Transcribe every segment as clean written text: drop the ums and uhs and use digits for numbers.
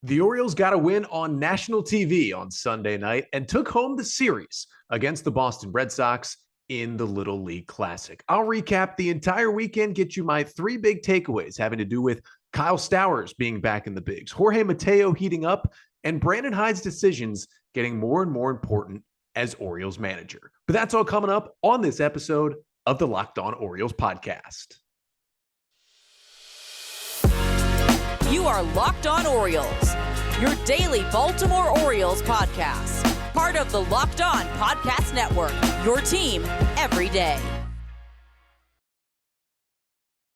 The Orioles got a win on national TV on Sunday night and took home the series against the Boston Red Sox in the Little League Classic. I'll recap the entire weekend, get you my three big takeaways having to do with Kyle Stowers being back in the bigs, Jorge Mateo heating up, and Brandon Hyde's decisions getting more and more important as Orioles manager. But that's all coming up on this episode of the Locked On Orioles podcast. You are Locked On Orioles, your daily Baltimore Orioles podcast. Part of the Locked On Podcast Network, your team every day.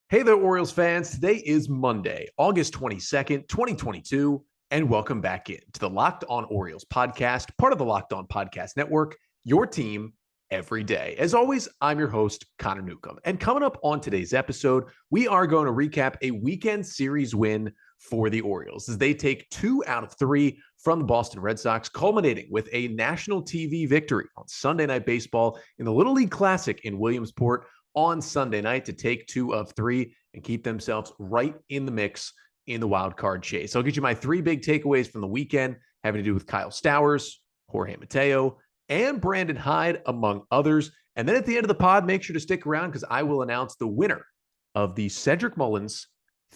Hey there, Orioles fans. Today is Monday, August 22nd, 2022, and welcome back in to the Locked On Orioles podcast, part of the Locked On Podcast Network, your team every day. As always, I'm your host, Connor Newcomb. And coming up on today's episode, we are going to recap a weekend series win for the Orioles as they take 2 out of 3 from the Boston Red Sox, culminating with a national TV victory on Sunday Night Baseball in the Little League Classic in Williamsport on Sunday night to take 2 of 3 and keep themselves right in the mix in the wild card chase. I'll get you my 3 big takeaways from the weekend having to do with Kyle Stowers, Jorge Mateo, and Brandon Hyde, among others. And then at the end of the pod, make sure to stick around because I will announce the winner of the Cedric Mullins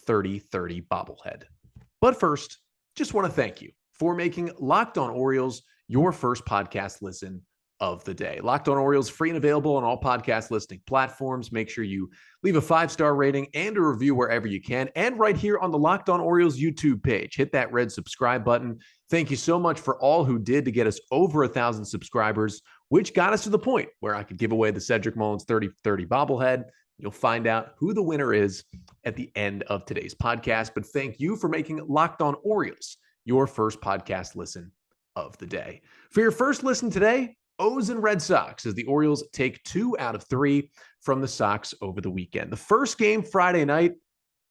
30-30 bobblehead. But first, just want to thank you for making Locked On Orioles your first podcast listen of the day. Locked On Orioles, free and available on all podcast listening platforms. Make sure you leave a 5-star rating and a review wherever you can. And right here on the Locked On Orioles YouTube page, hit that red subscribe button. Thank you so much for all who did to get us over 1,000 subscribers, which got us to the point where I could give away the Cedric Mullins 30-30 bobblehead. You'll find out who the winner is at the end of today's podcast. But thank you for making Locked On Orioles your first podcast listen of the day. For your first listen today, O's and Red Sox as the Orioles take 2 out of 3 from the Sox over the weekend. The first game Friday night,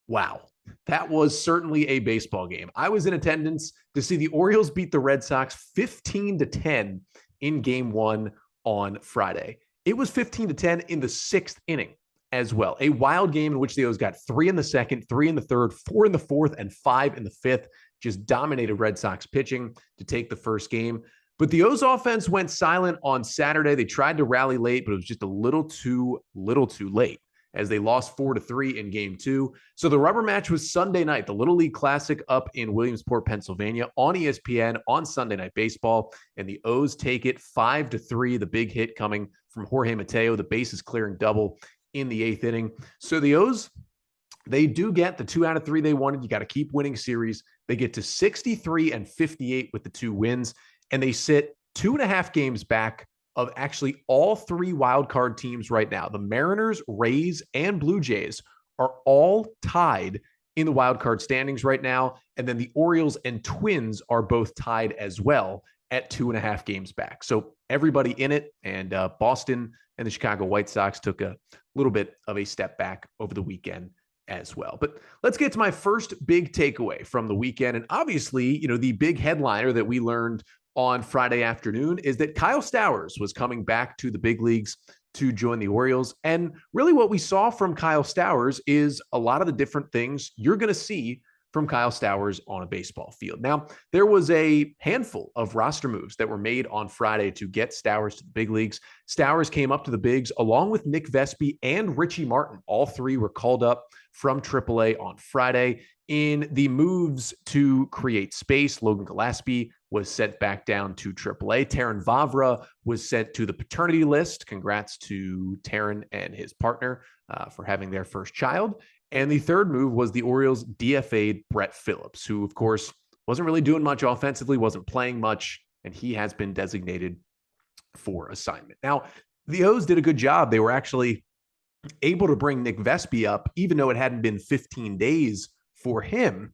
wow, that was certainly a baseball game. I was in attendance to see the Orioles beat the Red Sox 15-10 in game 1 on Friday. It was 15-10 in the 6th inning as well. A wild game in which the O's got 3 in the second, 3 in the third, 4 in the fourth, and 5 in the fifth. Just dominated Red Sox pitching to take the first game. But the O's offense went silent on Saturday. They tried to rally late, but it was just a little too late as they lost 4-3 in game 2. So the rubber match was Sunday night, the Little League Classic up in Williamsport, Pennsylvania on ESPN on Sunday Night Baseball. And the O's take it 5-3, the big hit coming from Jorge Mateo, the bases clearing double in the 8th inning. So the O's, they do get the 2 out of 3 they wanted. You got to keep winning series. They get to 63-58 with the 2 wins. And they sit 2.5 games back of actually all 3 wild card teams right now. The Mariners, Rays, and Blue Jays are all tied in the wild card standings right now. And then the Orioles and Twins are both tied as well at 2.5 games back. So everybody in it, and Boston and the Chicago White Sox took a little bit of a step back over the weekend as well. But let's get to my first big takeaway from the weekend. And obviously, the big headliner that we learned on Friday afternoon is that Kyle Stowers was coming back to the big leagues to join the Orioles. And really what we saw from Kyle Stowers is a lot of the different things you're going to see from Kyle Stowers on a baseball field. Now, there was a handful of roster moves that were made on Friday to get Stowers to the big leagues. Stowers came up to the bigs along with Nick Vespi and Richie Martin. All 3 were called up from AAA on Friday. In the moves to create space, Logan Gillespie was sent back down to AAA. Taron Vavra was sent to the paternity list. Congrats to Taron and his partner for having their first child. And the third move was the Orioles DFA'd Brett Phillips, who, of course, wasn't really doing much offensively, wasn't playing much, and he has been designated for assignment. Now, the O's did a good job. They were actually able to bring Nick Vespi up, even though it hadn't been 15 days for him,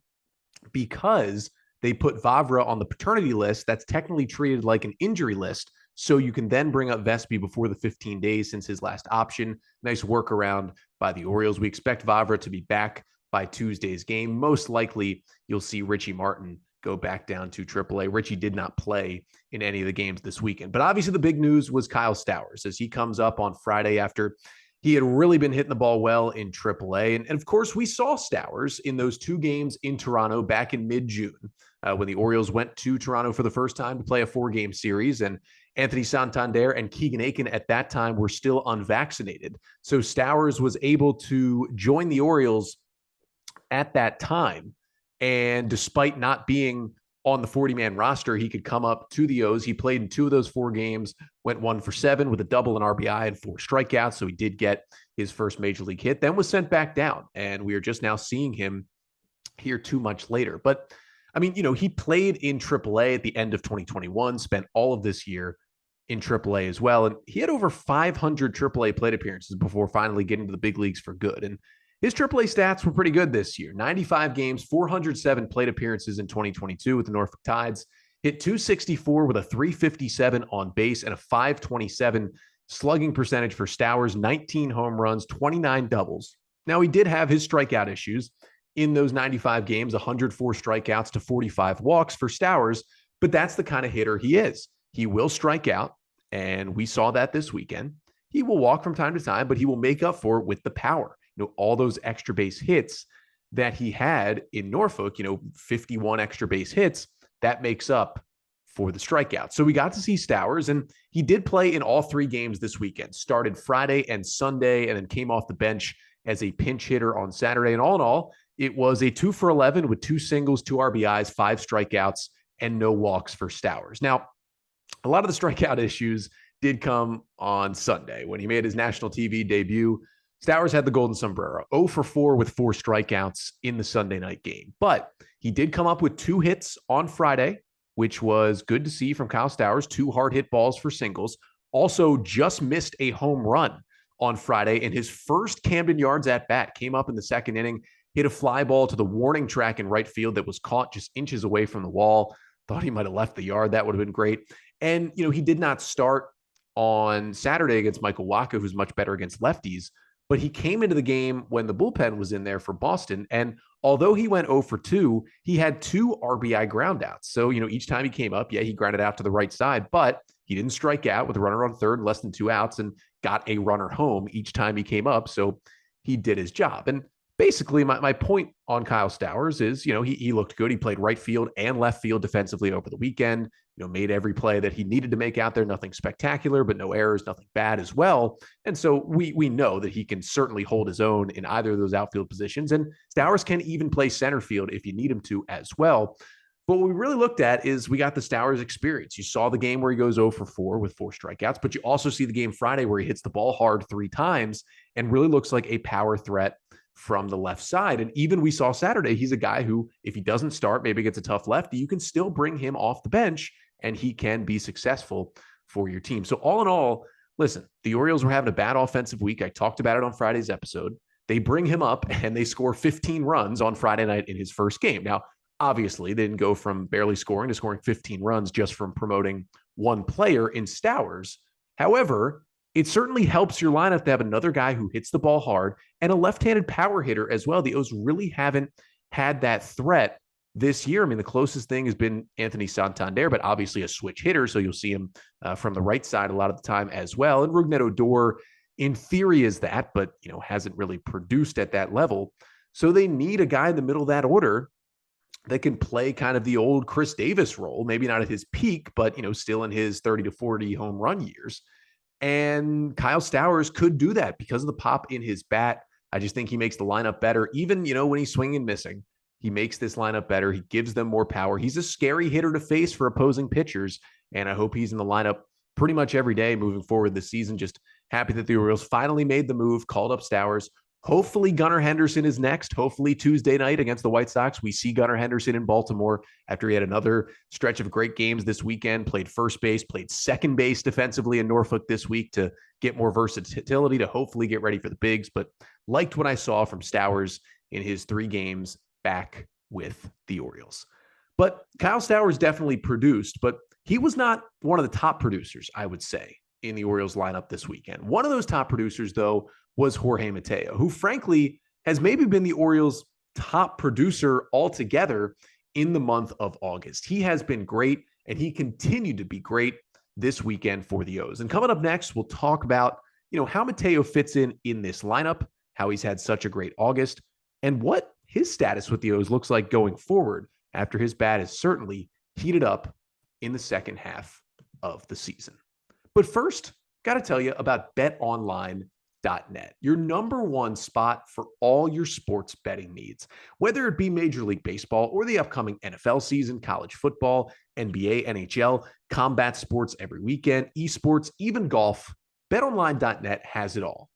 because they put Vavra on the paternity list. That's technically treated like an injury list. So you can then bring up Vespi before the 15 days since his last option. Nice workaround by the Orioles. We expect Vavra to be back by Tuesday's game. Most likely, you'll see Richie Martin go back down to AAA. Richie did not play in any of the games this weekend. But obviously, the big news was Kyle Stowers as he comes up on Friday after He had really been hitting the ball well in AAA. And of course, we saw Stowers in those 2 games in Toronto back in mid-June when the Orioles went to Toronto for the first time to play a 4-game series. And Anthony Santander and Keegan Aiken at that time were still unvaccinated. So Stowers was able to join the Orioles at that time. And despite not being on the 40-man roster, he could come up to the O's. He played in 2 of those 4 games, went 1 for 7 with a double, an RBI, and 4 strikeouts. So he did get his first major league hit, then was sent back down. And we are just now seeing him here 2 months later. But I mean, he played in AAA at the end of 2021, spent all of this year in AAA as well. And he had over 500 AAA plate appearances before finally getting to the big leagues for good. And his AAA stats were pretty good this year. 95 games, 407 plate appearances in 2022 with the Norfolk Tides. Hit .264 with a .357 on base and a .527 slugging percentage for Stowers. 19 home runs, 29 doubles. Now, he did have his strikeout issues in those 95 games, 104 strikeouts to 45 walks for Stowers, but that's the kind of hitter he is. He will strike out, and we saw that this weekend. He will walk from time to time, but he will make up for it with the power. All those extra base hits that he had in Norfolk, 51 extra base hits, that makes up for the strikeout. So we got to see Stowers, and he did play in all 3 games this weekend. Started Friday and Sunday, and then came off the bench as a pinch hitter on Saturday. And all in all, it was a 2 for 11 with 2 singles, 2 RBIs, 5 strikeouts, and no walks for Stowers. Now, a lot of the strikeout issues did come on Sunday when he made his national TV debut. Stowers had the golden sombrero, 0 for 4 with 4 strikeouts in the Sunday night game. But he did come up with 2 hits on Friday, which was good to see from Kyle Stowers, 2 hard hit balls for singles. Also just missed a home run on Friday in his first Camden Yards at bat. Came up in the 2nd inning, hit a fly ball to the warning track in right field that was caught just inches away from the wall. Thought he might have left the yard. That would have been great. And, he did not start on Saturday against Michael Wacha, who's much better against lefties. But he came into the game when the bullpen was in there for Boston. And although he went 0 for 2, he had 2 RBI groundouts. So, each time he came up, he grounded out to the right side, but he didn't strike out with a runner on third, less than 2 outs, and got a runner home each time he came up. So he did his job. And basically, my point on Kyle Stowers is, he looked good. He played right field and left field defensively over the weekend. Made every play that he needed to make out there. Nothing spectacular, but no errors, nothing bad as well. And so we know that he can certainly hold his own in either of those outfield positions. And Stowers can even play center field if you need him to as well. But what we really looked at is we got the Stowers experience. You saw the game where he goes 0 for 4 with 4 strikeouts, but you also see the game Friday where he hits the ball hard 3 times and really looks like a power threat from the left side. And even we saw Saturday, he's a guy who, if he doesn't start, maybe gets a tough lefty, you can still bring him off the bench and he can be successful for your team. So all in all, listen, the Orioles were having a bad offensive week. I talked about it on Friday's episode. They bring him up and they score 15 runs on Friday night in his first game. Now, obviously, they didn't go from barely scoring to scoring 15 runs just from promoting one player in Stowers. However, it certainly helps your lineup to have another guy who hits the ball hard and a left-handed power hitter as well. The O's really haven't had that threat this year. I mean, the closest thing has been Anthony Santander, but obviously a switch hitter, so you'll see him from the right side a lot of the time as well. And Rougned Odor, in theory, is that, but hasn't really produced at that level. So they need a guy in the middle of that order that can play kind of the old Chris Davis role, maybe not at his peak, but still in his 30 to 40 home run years. And Kyle Stowers could do that because of the pop in his bat. I just think he makes the lineup better. Even, when he's swinging and missing, he makes this lineup better. He gives them more power. He's a scary hitter to face for opposing pitchers. And I hope he's in the lineup pretty much every day moving forward this season. Just happy that the Orioles finally made the move, called up Stowers. Hopefully Gunnar Henderson is next. Hopefully Tuesday night against the White Sox, we see Gunnar Henderson in Baltimore after he had another stretch of great games this weekend, played first base, played second base defensively in Norfolk this week to get more versatility, to hopefully get ready for the bigs. But liked what I saw from Stowers in his 3 games back with the Orioles. But Kyle Stowers definitely produced, but he was not one of the top producers, I would say, in the Orioles lineup this weekend. One of those top producers, though, was Jorge Mateo, who frankly has maybe been the Orioles' top producer altogether in the month of August. He has been great, and he continued to be great this weekend for the O's. And coming up next, we'll talk about how Mateo fits in this lineup, how he's had such a great August, and what his status with the O's looks like going forward after his bat is certainly heated up in the second half of the season. But first, got to tell you about betonline.net, your number one spot for all your sports betting needs. Whether it be Major League Baseball or the upcoming NFL season, college football, NBA, NHL, combat sports every weekend, esports, even golf, betonline.net has it all.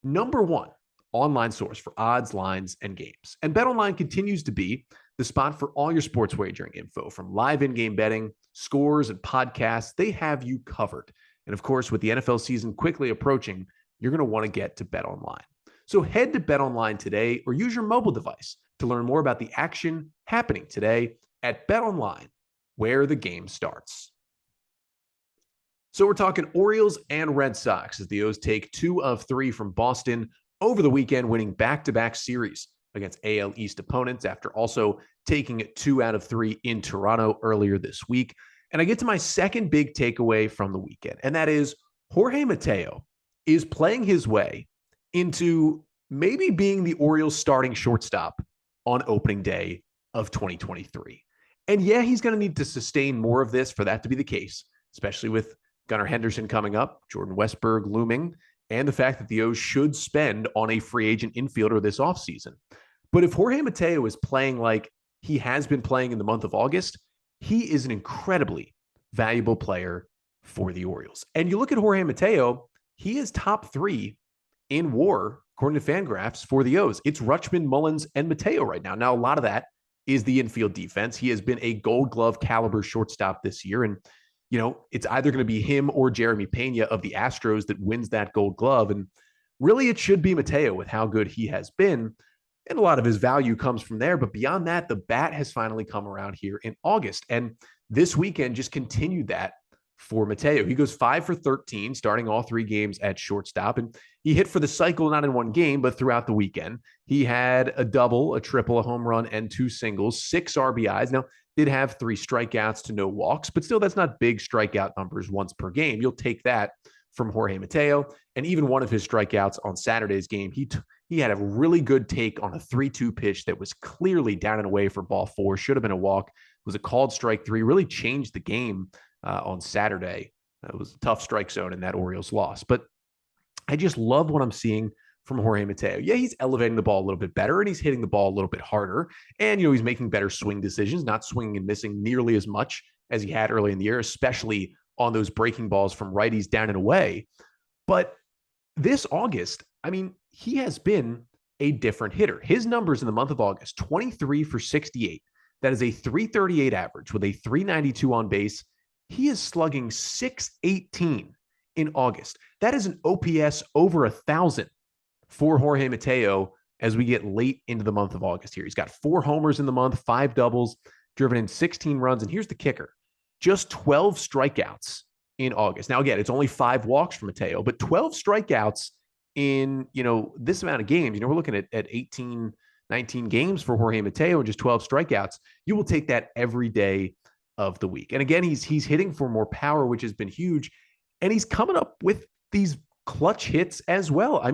Number one online source for odds, lines, and games. And BetOnline continues to be the spot for all your sports wagering info, from live in-game betting, scores, and podcasts. They have you covered. And of course, with the NFL season quickly approaching, you're going to want to get to BetOnline. So head to BetOnline today or use your mobile device to learn more about the action happening today at BetOnline, where the game starts. So we're talking Orioles and Red Sox as the O's take 2 of 3 from Boston over the weekend, winning back-to-back series against AL East opponents after also taking 2 out of 3 in Toronto earlier this week. And I get to my second big takeaway from the weekend, and that is Jorge Mateo is playing his way into maybe being the Orioles starting shortstop on opening day of 2023. And yeah, he's going to need to sustain more of this for that to be the case, especially with Gunnar Henderson coming up, Jordan Westburg looming, and the fact that the O's should spend on a free agent infielder this offseason. But if Jorge Mateo is playing like he has been playing in the month of August, he is an incredibly valuable player for the Orioles. And you look at Jorge Mateo, he is top 3 in WAR, according to Fangraphs, for the O's. It's Rutschman, Mullins, and Mateo right now. Now, a lot of that is the infield defense. He has been a Gold Glove caliber shortstop this year. And it's either going to be him or Jeremy Pena of the Astros that wins that Gold Glove. And really, it should be Mateo with how good he has been. And a lot of his value comes from there. But beyond that, the bat has finally come around here in August. And this weekend just continued that for Mateo. He goes 5 for 13, starting all 3 games at shortstop. And he hit for the cycle, not in one game, but throughout the weekend. He had a double, a triple, a home run, and 2 singles, 6 RBIs. Now, did have 3 strikeouts to no walks, but still that's not big strikeout numbers once per game. You'll take that from Jorge Mateo. And even one of his strikeouts on Saturday's game, he had a really good take on a 3-2 pitch that was clearly down and away for ball 4, should have been a walk. It was a called strike 3, really changed the game on Saturday. It was a tough strike zone in that Orioles loss. But I just love what I'm seeing from Jorge Mateo. Yeah, he's elevating the ball a little bit better, and he's hitting the ball a little bit harder. And, he's making better swing decisions, not swinging and missing nearly as much as he had early in the year, especially on those breaking balls from righties down and away. But this August, he has been a different hitter. His numbers in the month of August, 23 for 68. That is a 338 average with a 392 on base. He is slugging .618 in August. That is an OPS over 1,000 for Jorge Mateo as we get late into the month of August here. He's got 4 homers in the month, 5 doubles, driven in 16 runs. And here's the kicker, just 12 strikeouts in August. Now, again, it's only 5 walks for Mateo, but 12 strikeouts in, this amount of games. We're looking at 18, 19 games for Jorge Mateo and just 12 strikeouts. You will take that every day of the week. And again, he's hitting for more power, which has been huge. And he's coming up with these clutch hits as well.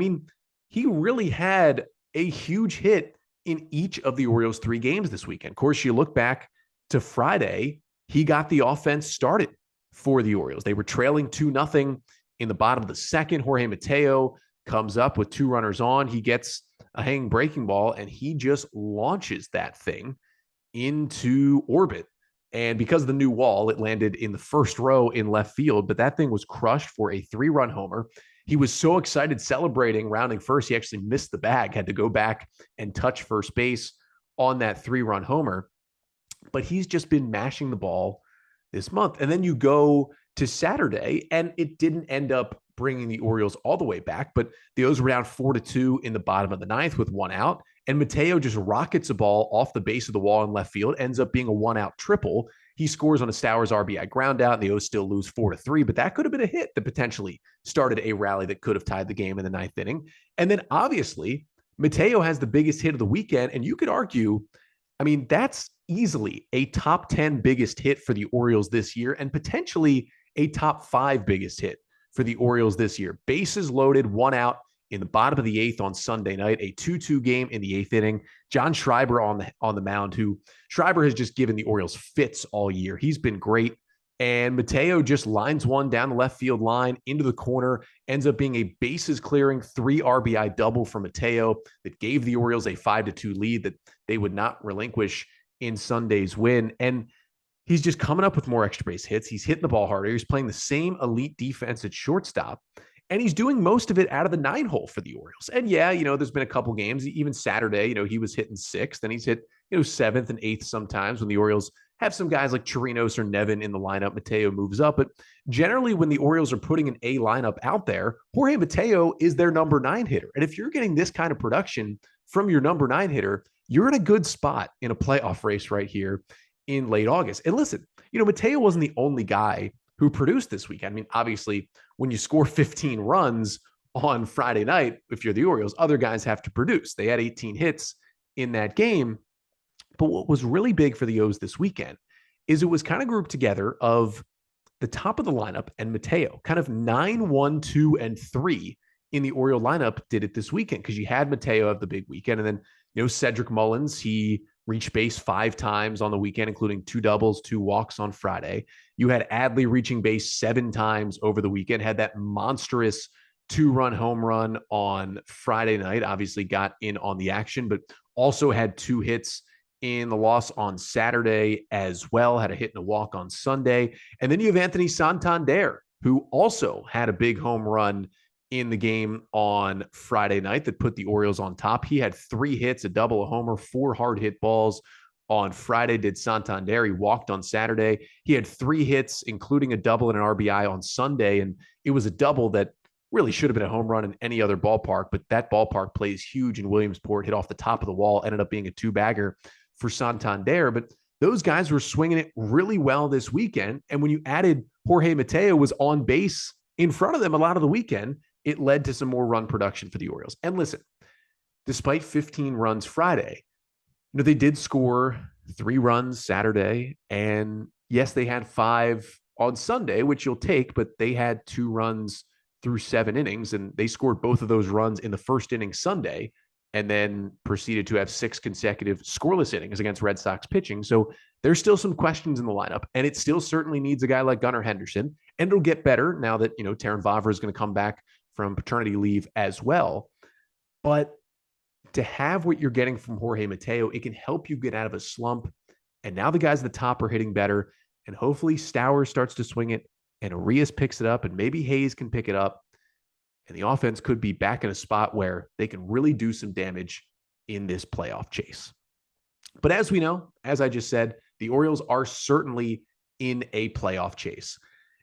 He really had a huge hit in each of the Orioles' 3 games this weekend. Of course, you look back to Friday, he got the offense started for the Orioles. They were trailing 2-0 in the bottom of the second. Jorge Mateo comes up with 2 runners on. He gets a hanging breaking ball, and he just launches that thing into orbit. And because of the new wall, it landed in the first row in left field, but that thing was crushed for a 3-run homer. He was so excited celebrating, rounding first, he actually missed the bag, had to go back and touch first base on that 3-run homer. But he's just been mashing the ball this month. And then you go to Saturday, and it didn't end up bringing the Orioles all the way back, but the O's were down 4-2 in the bottom of the 9th with 1 out. And Mateo just rockets a ball off the base of the wall in left field, ends up being a 1-out triple. He scores on a Stowers RBI ground out, and the O's still lose 4-3, but that could have been a hit that potentially started a rally that could have tied the game in the 9th inning. And then obviously Mateo has the biggest hit of the weekend, and you could argue, that's easily a top 10 biggest hit for the Orioles this year and potentially a top 5 biggest hit for the Orioles this year. Bases loaded, 1 out in the bottom of the 8th on Sunday night, a 2-2 game in the 8th inning. John Schreiber on the mound, who Schreiber has just given the Orioles fits all year. He's been great. And Mateo just lines one down the left field line into the corner, ends up being a bases clearing 3 RBI double for Mateo that gave the Orioles a 5-2 lead that they would not relinquish in Sunday's win. And he's just coming up with more extra base hits. He's hitting the ball harder. He's playing the same elite defense at shortstop. And he's doing most of it out of the 9-hole for the Orioles. And yeah, there's been a couple games, even Saturday, he was hitting 6th and he's hit, 7th and 8th sometimes when the Orioles have some guys like Chirinos or Nevin in the lineup. Mateo moves up. But generally, when the Orioles are putting an A lineup out there, Jorge Mateo is their number 9 hitter. And if you're getting this kind of production from your number 9 hitter, you're in a good spot in a playoff race right here in late August. And listen, Mateo wasn't the only guy who produced this weekend. I mean, obviously, when you score 15 runs on Friday night, if you're the Orioles, other guys have to produce. They had 18 hits in that game. But what was really big for the O's this weekend is it was kind of grouped together of the top of the lineup and Mateo, kind of 9, 1, 2, and 3 in the Oriole lineup did it this weekend because you had Mateo have the big weekend. And then, Cedric Mullins, he reached base 5 times on the weekend, including 2 doubles, 2 walks on Friday. You had Adley reaching base 7 times over the weekend, had that monstrous 2-run home run on Friday night, obviously got in on the action, but also had 2 hits in the loss on Saturday as well, had a hit and a walk on Sunday. And then you have Anthony Santander, who also had a big home run in the game on Friday night that put the Orioles on top. He had 3 hits, a double, a homer, 4 hard hit balls on Friday. Did Santander. He walked on Saturday. He had 3 hits, including a double and an RBI on Sunday. And it was a double that really should have been a home run in any other ballpark, but that ballpark plays huge in Williamsport, hit off the top of the wall, ended up being a 2-bagger for Santander. But those guys were swinging it really well this weekend. And when you added Jorge Mateo was on base in front of them a lot of the weekend, it led to some more run production for the Orioles. And listen, despite 15 runs Friday, they did score 3 runs Saturday. And yes, they had 5 on Sunday, which you'll take, but they had 2 runs through 7 innings. And they scored both of those runs in the first inning Sunday, and then proceeded to have 6 consecutive scoreless innings against Red Sox pitching. So there's still some questions in the lineup, and it still certainly needs a guy like Gunnar Henderson, and it'll get better now that, Taron Vavra is going to come back from paternity leave as well. But to have what you're getting from Jorge Mateo, it can help you get out of a slump. And now the guys at the top are hitting better, and hopefully Stowers starts to swing it, and Arias picks it up, and maybe Hayes can pick it up. And the offense could be back in a spot where they can really do some damage in this playoff chase. But as we know, as I just said, the Orioles are certainly in a playoff chase.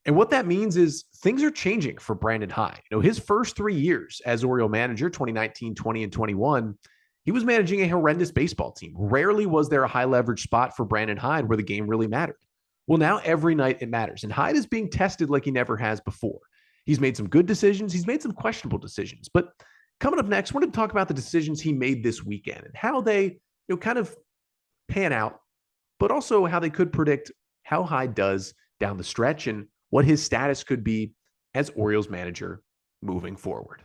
And what that means is things are changing for Brandon Hyde. His first 3 years as Oriole manager, 2019, 20, and 21, he was managing a horrendous baseball team. Rarely was there a high leverage spot for Brandon Hyde where the game really mattered. Well, now every night it matters. And Hyde is being tested like he never has before. He's made some good decisions. He's made some questionable decisions. But coming up next, we're going to talk about the decisions he made this weekend and how they kind of pan out, but also how they could predict how Hyde does down the stretch and what his status could be as Orioles manager moving forward.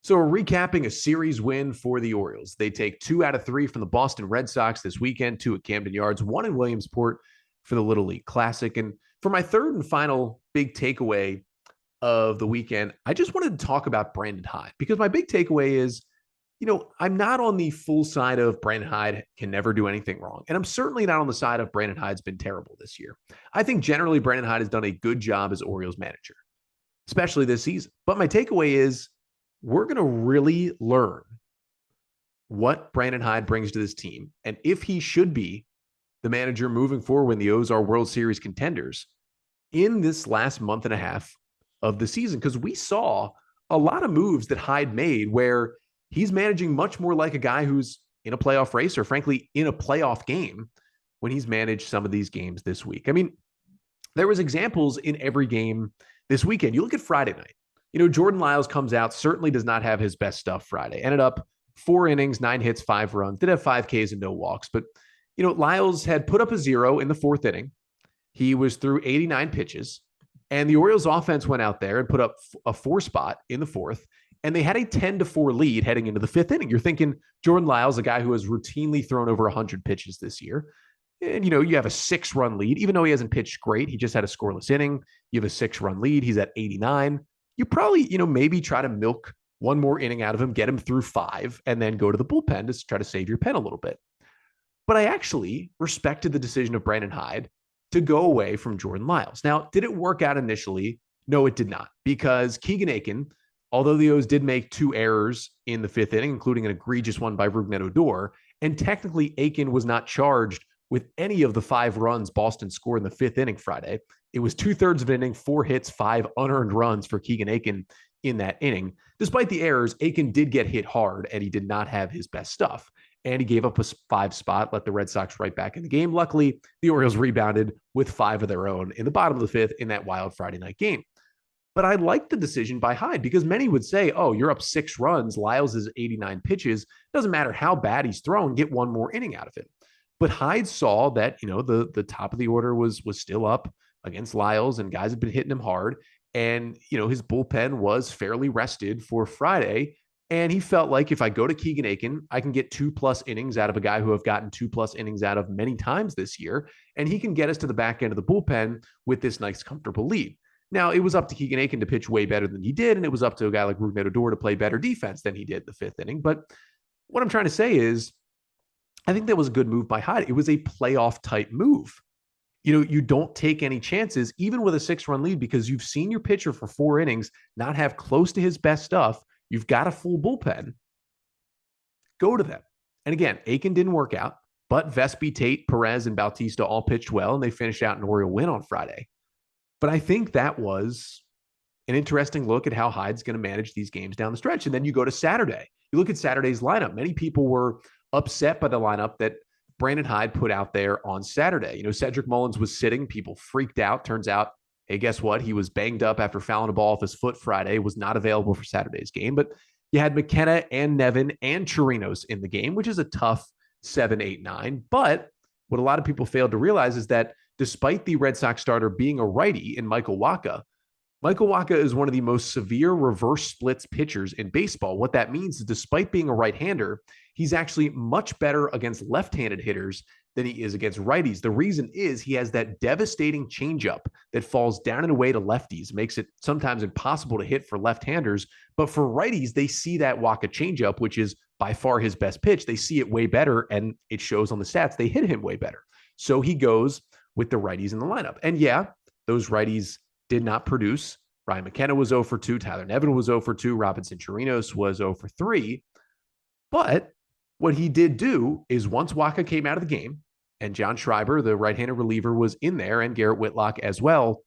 So we're recapping a series win for the Orioles. They take 2 out of 3 from the Boston Red Sox this weekend, 2 at Camden Yards, 1 in Williamsport for the Little League Classic. And for my third and final big takeaway of the weekend, I just wanted to talk about Brandon Hyde, because my big takeaway is, I'm not on the full side of Brandon Hyde can never do anything wrong. And I'm certainly not on the side of Brandon Hyde's been terrible this year. I think generally Brandon Hyde has done a good job as Orioles manager, especially this season. But my takeaway is we're going to really learn what Brandon Hyde brings to this team and if he should be the manager moving forward when the O's are World Series contenders in this last month and a half of the season. Because we saw a lot of moves that Hyde made where he's managing much more like a guy who's in a playoff race or frankly in a playoff game when he's managed some of these games this week. I mean, there was examples in every game this weekend. You look at Friday night, Jordan Lyles comes out, certainly does not have his best stuff Friday. Ended up 4 innings, 9 hits, 5 runs, did have 5 Ks and no walks. But, Lyles had put up a 0 in the 4th inning. He was through 89 pitches. And the Orioles offense went out there and put up a 4 spot in the 4th, and they had a 10-4 lead heading into the 5th inning. You're thinking Jordan Lyles, a guy who has routinely thrown over 100 pitches this year, and you have a 6-run lead, even though he hasn't pitched great. He just had a scoreless inning. You have a 6-run lead. He's at 89. You probably, maybe try to milk one more inning out of him, get him through 5, and then go to the bullpen to try to save your pen a little bit. But I actually respected the decision of Brandon Hyde to go away from Jordan Lyles. Now, did it work out initially? No, it did not, because Keegan Aiken, although the O's did make 2 errors in the 5th inning, including an egregious one by Rougned Odor, and technically Aiken was not charged with any of the 5 runs Boston scored in the 5th inning Friday. It was 2/3 of an inning, 4 hits, 5 unearned runs for Keegan Aiken in that inning. Despite the errors, Aiken did get hit hard, and he did not have his best stuff. And he gave up a 5 spot, let the Red Sox right back in the game. Luckily, the Orioles rebounded with 5 of their own in the bottom of the 5th in that wild Friday night game. But I like the decision by Hyde, because many would say, oh, you're up 6 runs. Lyles is 89 pitches. Doesn't matter how bad he's thrown, get one more inning out of it. But Hyde saw that, the top of the order was still up against Lyles, and guys had been hitting him hard. And, his bullpen was fairly rested for Friday. And he felt like if I go to Keegan Aiken, I can get 2+ innings out of a guy who I've gotten 2+ innings out of many times this year. And he can get us to the back end of the bullpen with this nice, comfortable lead. Now, it was up to Keegan Aiken to pitch way better than he did. And it was up to a guy like Rougned Odor to play better defense than he did in the 5th inning. But what I'm trying to say is, I think that was a good move by Hyde. It was a playoff type move. You don't take any chances, even with a 6-run lead, because you've seen your pitcher for 4 innings not have close to his best stuff. You've got a full bullpen. Go to them. And again, Aiken didn't work out, but Vespi, Tate, Perez, and Bautista all pitched well, and they finished out an Oriole win on Friday. But I think that was an interesting look at how Hyde's going to manage these games down the stretch. And then you go to Saturday. You look at Saturday's lineup. Many people were upset by the lineup that Brandon Hyde put out there on Saturday. Cedric Mullins was sitting. People freaked out. Turns out, hey, guess what? He was banged up after fouling a ball off his foot Friday, was not available for Saturday's game. But you had McKenna and Nevin and Chirinos in the game, which is a tough 7, 8, 9. But what a lot of people failed to realize is that despite the Red Sox starter being a righty in Michael Wacha is one of the most severe reverse splits pitchers in baseball. What that means is, despite being a right-hander, he's actually much better against left-handed hitters than he is against righties. The reason is he has that devastating changeup that falls down and away to lefties, makes it sometimes impossible to hit for left-handers. But for righties, they see that Wacha changeup, which is by far his best pitch. They see it way better, and it shows on the stats. They hit him way better. So he goes with the righties in the lineup. And yeah, those righties did not produce. Ryan McKenna was 0 for 2. Tyler Nevin was 0 for 2. Robinson Chirinos was 0 for 3. But what he did do is, once Wacha came out of the game and John Schreiber, the right-handed reliever, was in there, and Garrett Whitlock as well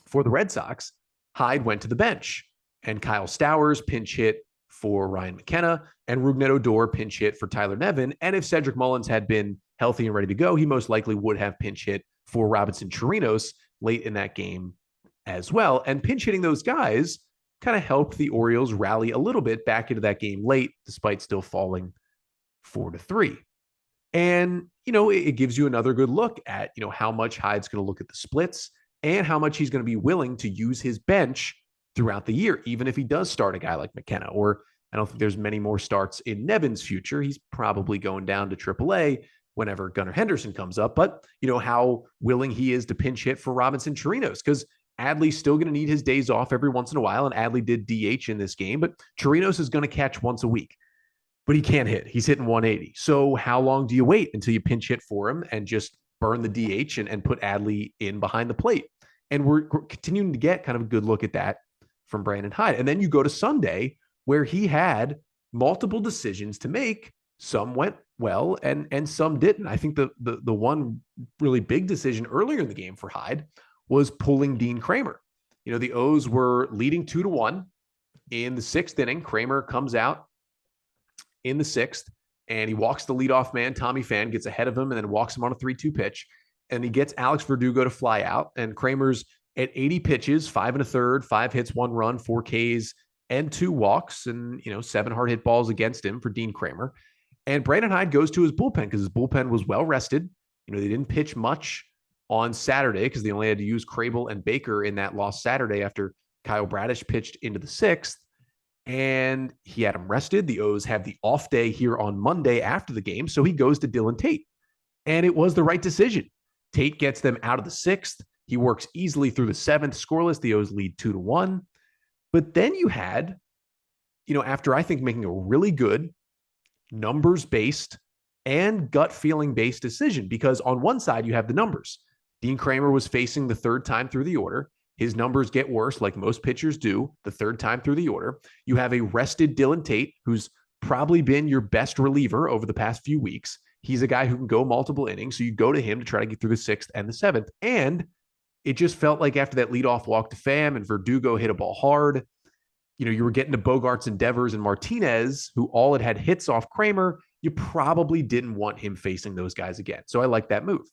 for the Red Sox, Hyde went to the bench. And Kyle Stowers pinch hit for Ryan McKenna, and Rougned Odor pinch hit for Tyler Nevin. And if Cedric Mullins had been healthy and ready to go, he most likely would have pinch hit for Robinson Chirinos late in that game as well. And pinch hitting those guys kind of helped the Orioles rally a little bit back into that game late, despite still falling 4-3. And, it gives you another good look at, how much Hyde's going to look at the splits and how much he's going to be willing to use his bench throughout the year, even if he does start a guy like McKenna. Or I don't think there's many more starts in Nevin's future. He's probably going down to AAA whenever Gunnar Henderson comes up. But, how willing he is to pinch hit for Robinson Chirinos, because Adley's still going to need his days off every once in a while, and Adley did DH in this game, but Chirinos is going to catch once a week. But he can't hit. He's hitting 180. So how long do you wait until you pinch hit for him and just burn the DH and put Adley in behind the plate? And we're continuing to get kind of a good look at that from Brandon Hyde. And then you go to Sunday, where he had multiple decisions to make. Some went well and some didn't. I think the one really big decision earlier in the game for Hyde was pulling Dean Kramer. The O's were leading 2-1 in the 6th inning. Kramer comes out in the 6th, and he walks the leadoff man. Tommy Pham gets ahead of him and then walks him on a 3-2 pitch. And he gets Alex Verdugo to fly out. And Kramer's at 80 pitches, 5 1/3, 5 hits, 1 run, 4 Ks, and 2 walks, and 7 hard hit balls against him for Dean Kramer. And Brandon Hyde goes to his bullpen because his bullpen was well rested. They didn't pitch much on Saturday because they only had to use Crable and Baker in that loss Saturday after Kyle Bradish pitched into the sixth. And he had him rested. The O's have the off day here on Monday after the game. So he goes to Dylan Tate. And it was the right decision. Tate gets them out of the sixth. He works easily through the seventh, scoreless. The O's lead 2-1. But then you had, after I think making a really good numbers-based and gut feeling-based decision, because on one side you have the numbers. Dean Kramer was facing the third time through the order. His numbers get worse, like most pitchers do, the third time through the order. You have a rested Dylan Tate, who's probably been your best reliever over the past few weeks. He's a guy who can go multiple innings, so you go to him to try to get through the sixth and the seventh. And it just felt like after that leadoff walk to Pham and Verdugo hit a ball hard, you were getting to Bogarts and Devers and Martinez, who all had hits off Kramer. You probably didn't want him facing those guys again. So I like that move.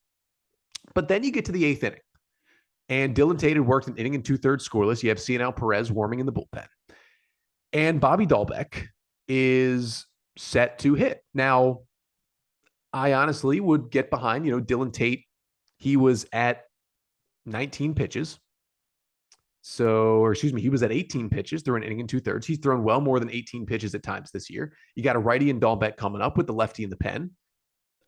But then you get to the eighth inning. And Dylan Tate had worked an inning and 2/3 scoreless. You have Cionel Perez warming in the bullpen. And Bobby Dahlbeck is set to hit. Now, I honestly would get behind, Dylan Tate. He was at 19 pitches. He was at 18 pitches through an inning and 2/3. He's thrown well more than 18 pitches at times this year. You got a righty in Dahlbeck coming up with the lefty in the pen.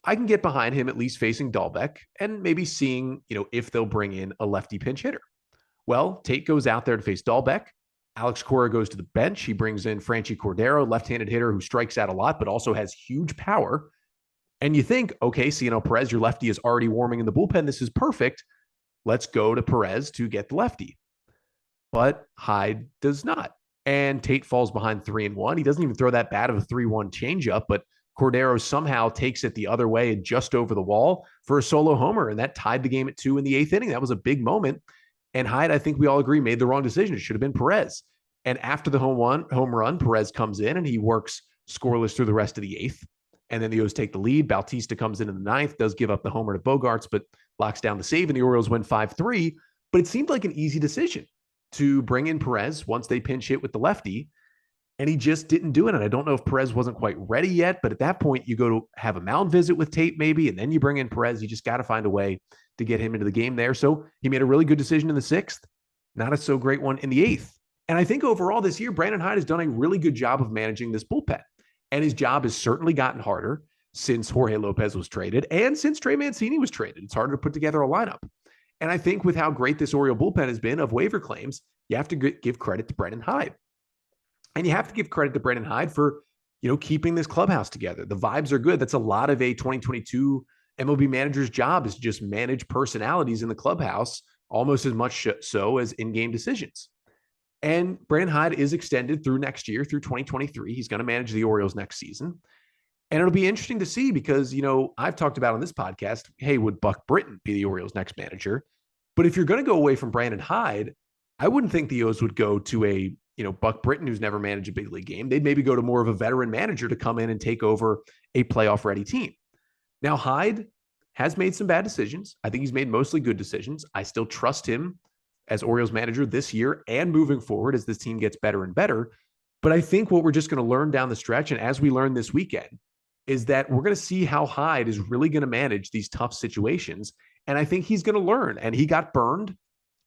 I can get behind him at least facing Dahlbeck and maybe seeing, if they'll bring in a lefty pinch hitter. Well, Tate goes out there to face Dahlbeck. Alex Cora goes to the bench. He brings in Franchy Cordero, left-handed hitter who strikes out a lot, but also has huge power. And you think, okay, Cionel Perez, your lefty is already warming in the bullpen. This is perfect. Let's go to Perez to get the lefty. But Hyde does not. And Tate falls behind 3-1. He doesn't even throw that bad of a 3-1 changeup, but Cordero somehow takes it the other way and just over the wall for a solo homer. And that tied the game at 2 in the eighth inning. That was a big moment. And Hyde, I think we all agree, made the wrong decision. It should have been Perez. And after the home run, Perez comes in and he works scoreless through the rest of the eighth. And then the O's take the lead. Bautista comes in the ninth, does give up the homer to Bogarts, but locks down the save, and the Orioles win 5-3. But it seemed like an easy decision to bring in Perez once they pinch hit with the lefty. And he just didn't do it. And I don't know if Perez wasn't quite ready yet, but at that point, you go to have a mound visit with Tate maybe, and then you bring in Perez. You just got to find a way to get him into the game there. So he made a really good decision in the sixth, not a so great one in the eighth. And I think overall this year, Brandon Hyde has done a really good job of managing this bullpen. And his job has certainly gotten harder since Jorge Lopez was traded and since Trey Mancini was traded. It's harder to put together a lineup. And I think with how great this Oriole bullpen has been of waiver claims, you have to give credit to Brandon Hyde. And you have to give credit to Brandon Hyde for, keeping this clubhouse together. The vibes are good. That's a lot of a 2022 MLB manager's job, is to just manage personalities in the clubhouse almost as much so as in-game decisions. And Brandon Hyde is extended through next year, through 2023. He's going to manage the Orioles next season. And it'll be interesting to see because, I've talked about on this podcast, hey, would Buck Britton be the Orioles' next manager? But if you're going to go away from Brandon Hyde, I wouldn't think the O's would go to a Buck Britton, who's never managed a big league game. They'd maybe go to more of a veteran manager to come in and take over a playoff ready team. Now, Hyde has made some bad decisions. I think he's made mostly good decisions. I still trust him as Orioles manager this year and moving forward as this team gets better and better. But I think what we're just going to learn down the stretch, and as we learn this weekend, is that we're going to see how Hyde is really going to manage these tough situations. And I think he's going to learn. And he got burned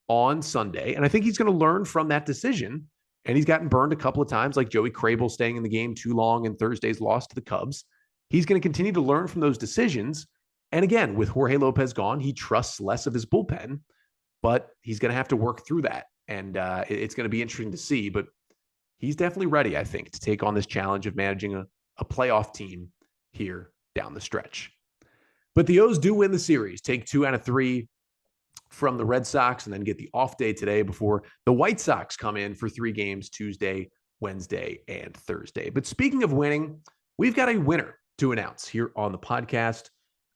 on Sunday. And I think he's going to learn from that decision. And he's gotten burned a couple of times, like Joey Crable staying in the game too long in Thursday's loss to the Cubs. He's going to continue to learn from those decisions. And again, with Jorge Lopez gone, he trusts less of his bullpen, but he's going to have to work through that. And it's going to be interesting to see. But he's definitely ready, I think, to take on this challenge of managing a playoff team here down the stretch. But the O's do win the series, take 2 out of 3 from the Red Sox, and then get the off day today before the White Sox come in for 3 games Tuesday, Wednesday, and Thursday. But speaking of winning, we've got a winner to announce here on the podcast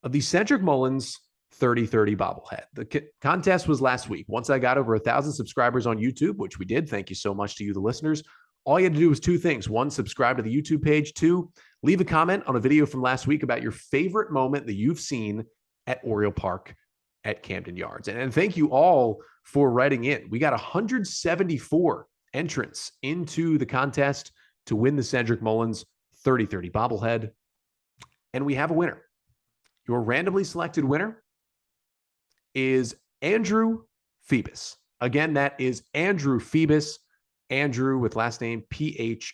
of the Cedric Mullins 30-30 bobblehead. The contest was last week. Once I got over 1,000 subscribers on YouTube, which we did, thank you so much to you, the listeners, all you had to do was 2 things. 1, subscribe to the YouTube page. 2, leave a comment on a video from last week about your favorite moment that you've seen at Oriole Park at Camden Yards. And thank you all for writing in. We got 174 entrants into the contest to win the Cedric Mullins 30-30 bobblehead. And we have a winner. Your randomly selected winner is Andrew Phoebus. Again, that is Andrew Phoebus. Andrew with last name Phoebus.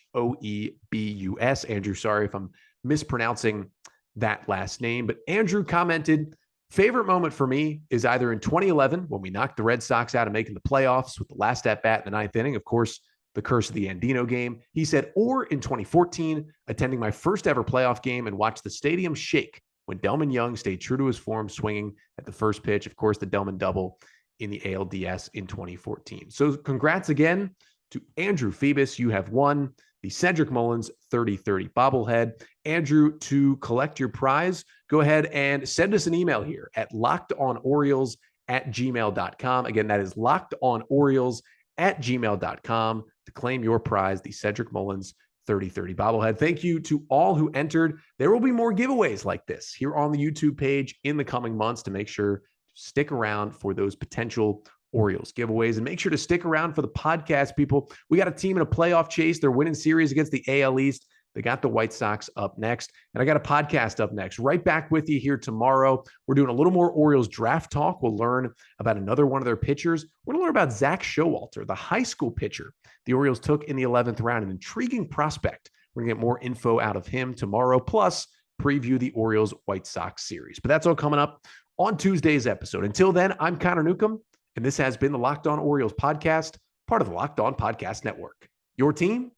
Andrew, sorry if I'm mispronouncing that last name. But Andrew commented, favorite moment for me is either in 2011 when we knocked the Red Sox out of making the playoffs with the last at-bat in the ninth inning, of course, the curse of the Andino game. He said, or in 2014, attending my first ever playoff game and watched the stadium shake when Delman Young stayed true to his form, swinging at the first pitch. Of course, the Delman double in the ALDS in 2014. So congrats again to Andrew Phoebus. You have won the Cedric Mullins 30-30 bobblehead. Andrew, to collect your prize, go ahead and send us an email here at lockedonorioles@gmail.com. Again, that is lockedonorioles@gmail.com to claim your prize, the Cedric Mullins 30-30 bobblehead. Thank you to all who entered. There will be more giveaways like this here on the YouTube page in the coming months, to make sure to stick around for those potential Orioles giveaways, and make sure to stick around for the podcast, people. We got a team in a playoff chase. They're winning series against the AL East. They got the White Sox up next, and I got a podcast up next. Right back with you here tomorrow. We're doing a little more Orioles draft talk. We'll learn about another one of their pitchers. We're going to learn about Zach Showalter, the high school pitcher the Orioles took in the 11th round, an intriguing prospect. We're going to get more info out of him tomorrow, plus preview the Orioles White Sox series. But that's all coming up on Tuesday's episode. Until then, I'm Connor Newcomb, and this has been the Locked On Orioles podcast, part of the Locked On Podcast Network. Your team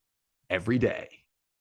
every day.